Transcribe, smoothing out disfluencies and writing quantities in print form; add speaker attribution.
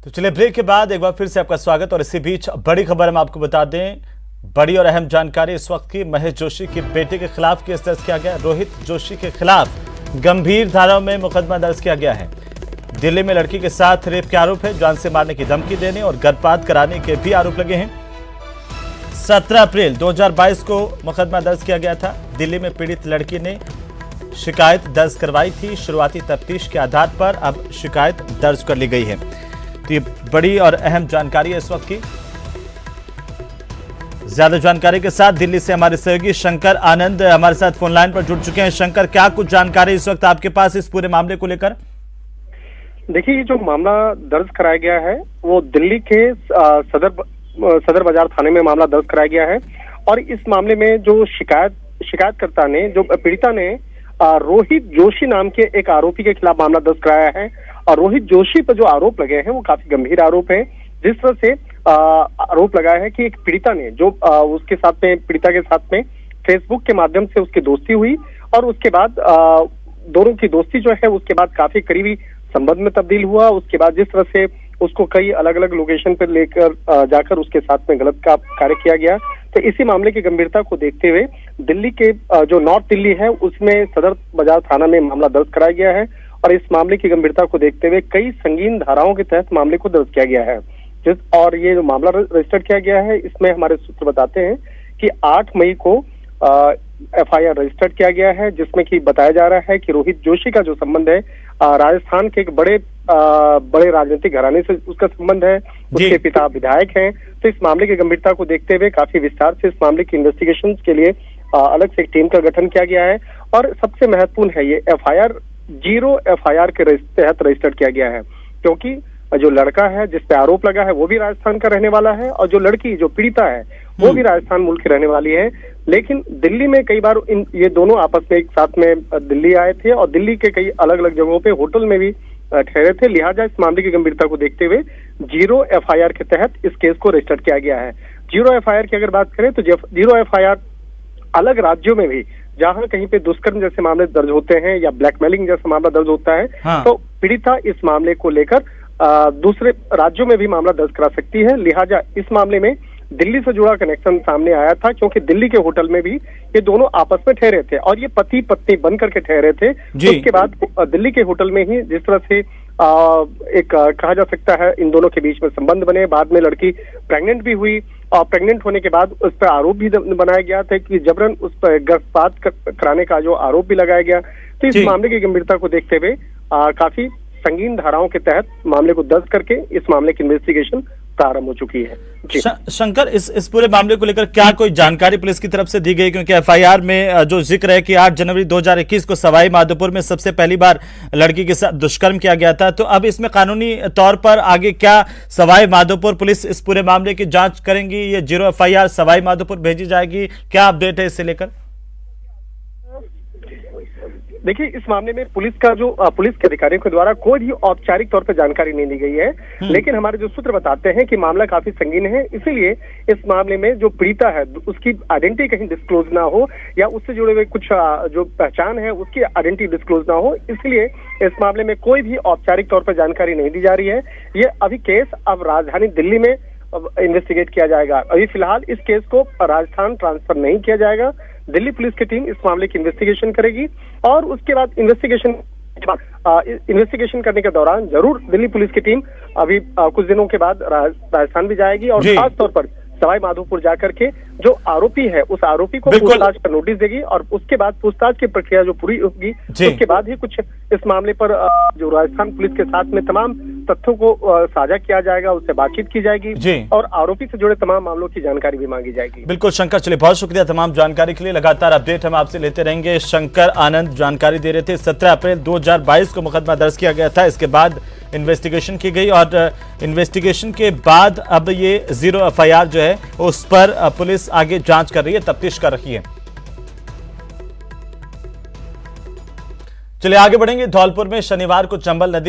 Speaker 1: तो चलिए ब्रेक के बाद एक बार फिर से आपका स्वागत। और इसी बीच बड़ी खबर हम आपको बता दें, बड़ी और अहम जानकारी इस वक्त की। महेश जोशी के बेटे के खिलाफ केस दर्ज किया गया। रोहित जोशी के खिलाफ गंभीर धाराओं में मुकदमा दर्ज किया गया है। दिल्ली में लड़की के साथ रेप के आरोप है, जान से मारने की धमकी देने और गर्भपात कराने के भी आरोप लगे हैं। 17 अप्रैल 2022 को मुकदमा दर्ज किया गया था। दिल्ली में पीड़ित लड़की ने शिकायत दर्ज करवाई थी। शुरुआती तफ्तीश के आधार पर अब शिकायत दर्ज कर ली गई है। तो ये बड़ी और अहम जानकारी है इस वक्त की। ज्यादा जानकारी के साथ दिल्ली से हमारे सहयोगी शंकर आनंद हमारे साथ फोन लाइन पर जुड़ चुके हैं। शंकर, क्या कुछ जानकारी इस वक्त आपके पास इस पूरे मामले को लेकर?
Speaker 2: देखिए, ये जो मामला दर्ज कराया गया है वो दिल्ली के सदर बाजार थाने में मामला दर्ज कराया गया है। और इस मामले में जो शिकायतकर्ता ने, जो पीड़िता ने रोहित जोशी नाम के एक आरोपी के खिलाफ मामला दर्ज कराया है। और रोहित जोशी पर जो आरोप लगे हैं वो काफी गंभीर आरोप है। जिस तरह से आरोप लगाया है कि एक पीड़िता ने जो उसके साथ में, पीड़िता के साथ में फेसबुक के माध्यम से उसकी दोस्ती हुई और उसके बाद दोनों की दोस्ती जो है उसके बाद काफी करीबी संबंध में तब्दील हुआ। उसके बाद जिस तरह से उसको कई अलग अलग लोकेशन पर लेकर जाकर उसके साथ में गलत कार्य किया गया। तो इसी मामले की गंभीरता को देखते हुए दिल्ली के जो नॉर्थ दिल्ली है उसमें सदर बाजार थाना में मामला दर्ज कराया गया है। और इस मामले की गंभीरता को देखते हुए कई संगीन धाराओं के तहत मामले को दर्ज किया गया है। और ये जो मामला रजिस्टर किया गया है इसमें हमारे सूत्र बताते हैं कि 8 मई को FIR रजिस्टर किया गया है, जिसमें कि बताया जा रहा है कि रोहित जोशी का जो संबंध है राजस्थान के एक बड़े राजनीतिक घराने से उसका संबंध है। उसके पिता विधायक हैं। तो इस मामले की गंभीरता को देखते हुए काफी विस्तार से इस मामले की इन्वेस्टिगेशन के लिए अलग से एक टीम का गठन किया गया है। और सबसे महत्वपूर्ण है ये FIR 0 FIR के तहत रजिस्टर किया गया है, क्योंकि जो लड़का है जिस पे आरोप लगा है वो भी राजस्थान का रहने वाला है और जो लड़की, जो पीड़िता है, वो भी राजस्थान मूल की रहने वाली है। लेकिन दिल्ली में कई बार ये दोनों आपस में एक साथ में दिल्ली आए थे और दिल्ली के कई अलग अलग जगहों पे होटल में भी ठहरे थे। लिहाजा इस मामले की गंभीरता को देखते हुए 0 FIR के तहत इस केस को रजिस्टर किया गया है। 0 FIR की अगर बात करें तो 0 FIR अलग राज्यों में भी जहां कहीं पे दुष्कर्म जैसे मामले दर्ज होते हैं या ब्लैकमेलिंग जैसा मामला दर्ज होता है, तो पीड़िता इस मामले को लेकर दूसरे राज्यों में भी मामला दर्ज करा सकती है। लिहाजा इस मामले में दिल्ली से जुड़ा कनेक्शन सामने आया था, क्योंकि दिल्ली के होटल में भी ये दोनों आपस में ठहरे थे और ये पति पत्नी बन करके ठहरे थे। उसके बाद दिल्ली के होटल में ही जिस तरह से एक कहा जा सकता है इन दोनों के बीच में संबंध बने। बाद में लड़की प्रेग्नेंट भी हुई और प्रेग्नेंट होने के बाद उस पर आरोप भी बनाया गया था कि जबरन उस पर गर्भपात कराने का जो आरोप भी लगाया गया। तो इस मामले की गंभीरता को देखते हुए काफी संगीन धाराओं के तहत मामले को दर्ज करके इस मामले की इन्वेस्टिगेशन प्रारंभ हो चुकी है।
Speaker 1: शंकर, इस पूरे मामले को लेकर क्या कोई जानकारी पुलिस की तरफ से दी गई? क्योंकि FIR में जो जिक्र है कि 8 जनवरी 2021 को सवाई माधोपुर में सबसे पहली बार लड़की के साथ दुष्कर्म किया गया था। तो अब इसमें कानूनी तौर पर आगे क्या सवाई माधोपुर पुलिस इस पूरे मामले की जांच करेंगी? ये 0 FIR सवाई माधोपुर भेजी जाएगी? क्या अपडेट है इससे लेकर?
Speaker 2: देखिए, इस मामले में पुलिस के अधिकारियों के द्वारा कोई भी औपचारिक तौर पर जानकारी नहीं दी गई है। लेकिन हमारे जो सूत्र बताते हैं कि मामला काफी संगीन है, इसीलिए इस मामले में जो पीड़िता है उसकी आइडेंटिटी कहीं डिस्क्लोज ना हो या उससे जुड़े हुए कुछ जो पहचान है उसकी आइडेंटिटी डिस्क्लोज ना हो, इसलिए इस मामले में कोई भी औपचारिक तौर पर जानकारी नहीं दी जा रही है। ये अभी केस अब राजधानी दिल्ली में इन्वेस्टिगेट किया जाएगा। अभी फिलहाल इस केस को राजस्थान ट्रांसफर नहीं किया जाएगा। दिल्ली पुलिस की टीम इस मामले की इन्वेस्टिगेशन करेगी और उसके बाद इन्वेस्टिगेशन करने के दौरान जरूर दिल्ली पुलिस की टीम अभी कुछ दिनों के बाद राजस्थान भी जाएगी और खास तौर पर सवाई माधोपुर जाकर के जो आरोपी है उस आरोपी को पूछताछ का नोटिस देगी और उसके बाद पूछताछ की प्रक्रिया जो पूरी होगी उसके बाद ही कुछ इस मामले पर जो राजस्थान पुलिस के साथ में तमाम तथ्यों को साझा किया जाएगा, उससे बातचीत की जाएगी और आरोपी से जुड़े तमाम मामलों की जानकारी भी मांगी जाएगी।
Speaker 1: बिल्कुल शंकर, चलिए बहुत शुक्रिया तमाम जानकारी के लिए। लगातार अपडेट हम आपसे लेते रहेंगे। शंकर आनंद जानकारी दे रहे थे। 17 अप्रैल 2022 को मुकदमा दर्ज किया गया था। इसके बाद इन्वेस्टिगेशन की गई और इन्वेस्टिगेशन के बाद अब ये 0 FIR जो है उस पर पुलिस आगे जांच कर रही है, तफ्तीश कर रही है। चलिए आगे बढ़ेंगे। धौलपुर में शनिवार को चंबल नदी